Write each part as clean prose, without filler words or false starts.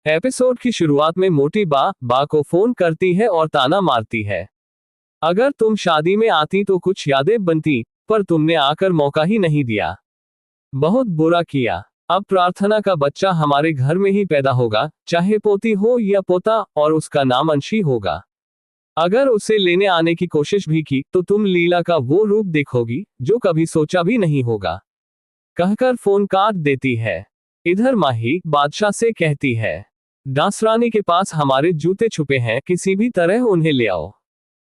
Episode की शुरुआत में मोटी बा को फोन करती है और ताना मारती है। अगर तुम शादी में आती तो कुछ यादें बनती, पर तुमने आकर मौका ही नहीं दिया। बहुत बुरा किया। अब प्रार्थना का बच्चा हमारे घर में ही पैदा होगा, चाहे पोती हो या पोता, और उसका नाम अंशी होगा। अगर उसे लेने आने की कोशिश भी की तो तुम लीला का वो रूप देखोगी जो कभी सोचा भी नहीं होगा, कहकर फोन काट देती है। इधर माही बादशाह से कहती है, डांसरानी के पास हमारे जूते छुपे हैं, किसी भी तरह उन्हें ले आओ।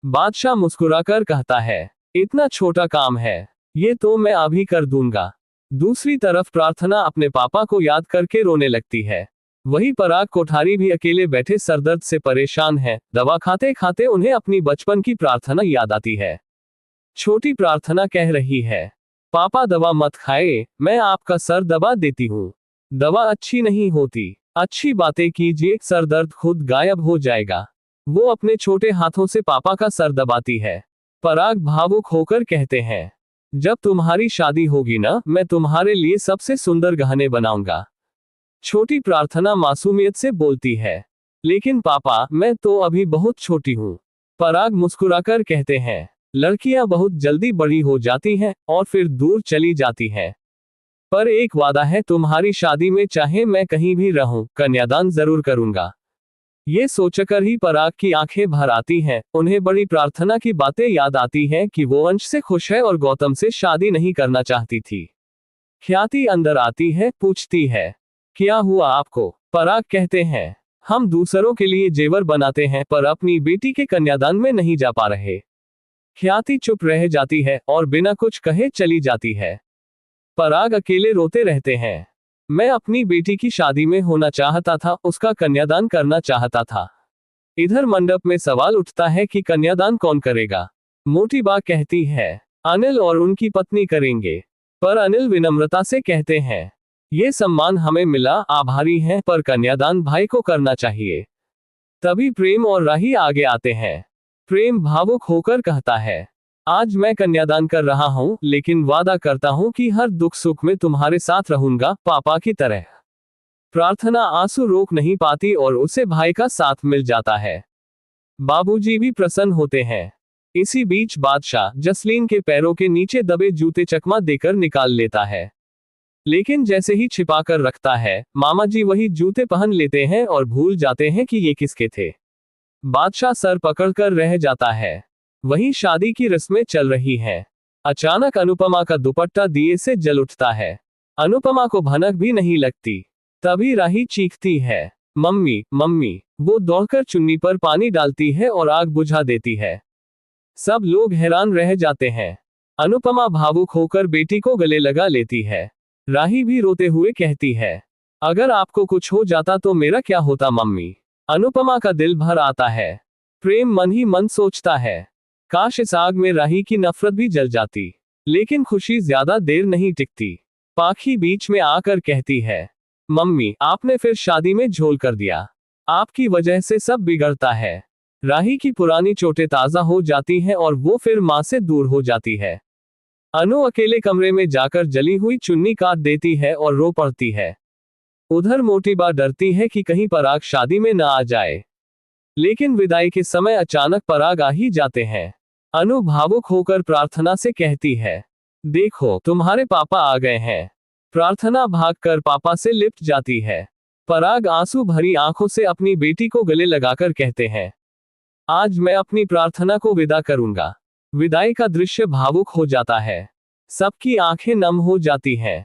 बादशाह मुस्कुराकर कहता है, इतना छोटा काम है, ये तो मैं अभी कर दूंगा। दूसरी तरफ प्रार्थना अपने पापा को याद करके रोने लगती है। वही पराग कोठारी भी अकेले बैठे सरदर्द से परेशान है। दवा खाते खाते उन्हें अपनी बचपन की प्रार्थना याद आती है। छोटी प्रार्थना कह रही है, पापा दवा मत खाए, मैं आपका सर दबा देती हूँ। दवा अच्छी नहीं होती, अच्छी बातें कीजिए, सर दर्द खुद गायब हो जाएगा। वो अपने छोटे हाथों से पापा का सर दबाती है। पराग भावुक होकर कहते हैं, जब तुम्हारी शादी होगी ना, मैं तुम्हारे लिए सबसे सुंदर गहने बनाऊंगा। छोटी प्रार्थना मासूमियत से बोलती है, लेकिन पापा मैं तो अभी बहुत छोटी हूँ। पराग मुस्कुराकर कहते हैं, लड़कियां बहुत जल्दी बड़ी हो जाती हैं और फिर दूर चली जाती हैं। पर एक वादा है, तुम्हारी शादी में चाहे मैं कहीं भी रहूं, कन्यादान जरूर करूंगा। ये सोचकर ही पराग की आंखें भर आती हैं। उन्हें बड़ी प्रार्थना की बातें याद आती हैं कि वो अंश से खुश है और गौतम से शादी नहीं करना चाहती थी। ख्याति अंदर आती है, पूछती है, क्या हुआ आपको? पराग कहते हैं, हम दूसरों के लिए जेवर बनाते हैं पर अपनी बेटी के कन्यादान में नहीं जा पा रहे। ख्याति चुप रह जाती है और बिना कुछ कहे चली जाती है। पराग अकेले रोते रहते हैं। मैं अपनी बेटी की शादी में होना चाहता था, उसका कन्यादान करना चाहता था। इधर मंडप में सवाल उठता है कि कन्यादान कौन करेगा। मोटी बा कहती है, अनिल और उनकी पत्नी करेंगे। पर अनिल विनम्रता से कहते हैं, ये सम्मान हमें मिला, आभारी हैं, पर कन्यादान भाई को करना चाहिए। तभी प्रेम और राही आगे आते हैं। प्रेम भावुक होकर कहता है, आज मैं कन्यादान कर रहा हूँ, लेकिन वादा करता हूँ कि हर दुख सुख में तुम्हारे साथ रहूंगा, पापा की तरह। प्रार्थना आंसू रोक नहीं पाती और उसे भाई का साथ मिल जाता है। बाबूजी भी प्रसन्न होते हैं। इसी बीच बादशाह जसलीन के पैरों के नीचे दबे जूते चकमा देकर निकाल लेता है, लेकिन जैसे ही छिपा कर रखता है, मामा जी वही जूते पहन लेते हैं और भूल जाते हैं कि ये किसके थे। बादशाह सर पकड़कर रह जाता है। वहीं शादी की रस्में चल रही हैं। अचानक अनुपमा का दुपट्टा दिए से जल उठता है। अनुपमा को भनक भी नहीं लगती। तभी राही चीखती है, मम्मी मम्मी। वो दौड़कर चुन्नी पर पानी डालती है और आग बुझा देती है। सब लोग हैरान रह जाते हैं। अनुपमा भावुक होकर बेटी को गले लगा लेती है। राही भी रोते हुए कहती है, अगर आपको कुछ हो जाता तो मेरा क्या होता मम्मी। अनुपमा का दिल भर आता है। प्रेम मन ही मन सोचता है, काश इस आग में राही की नफरत भी जल जाती। लेकिन खुशी ज्यादा देर नहीं टिकती। पाखी बीच में आकर कहती है, मम्मी आपने फिर शादी में झोल कर दिया। आपकी वजह से सब बिगड़ता है। राही की पुरानी चोटें ताजा हो जाती हैं और वो फिर मां से दूर हो जाती है। अनु अकेले कमरे में जाकर जली हुई चुन्नी काट देती है और रो पड़ती है। उधर मोटी बा डरती है कि कहीं पराग शादी में न आ जाए, लेकिन विदाई के समय अचानक पराग आ ही जाते हैं। अनु भावुक होकर प्रार्थना से कहती है, देखो तुम्हारे पापा आ गए हैं। प्रार्थना भागकर पापा से लिपट जाती है। पराग आंसू भरी आंखों से अपनी बेटी को गले लगाकर कहते हैं, आज मैं अपनी प्रार्थना को विदा करूंगा। विदाई का दृश्य भावुक हो जाता है। सबकी आंखें नम हो जाती हैं।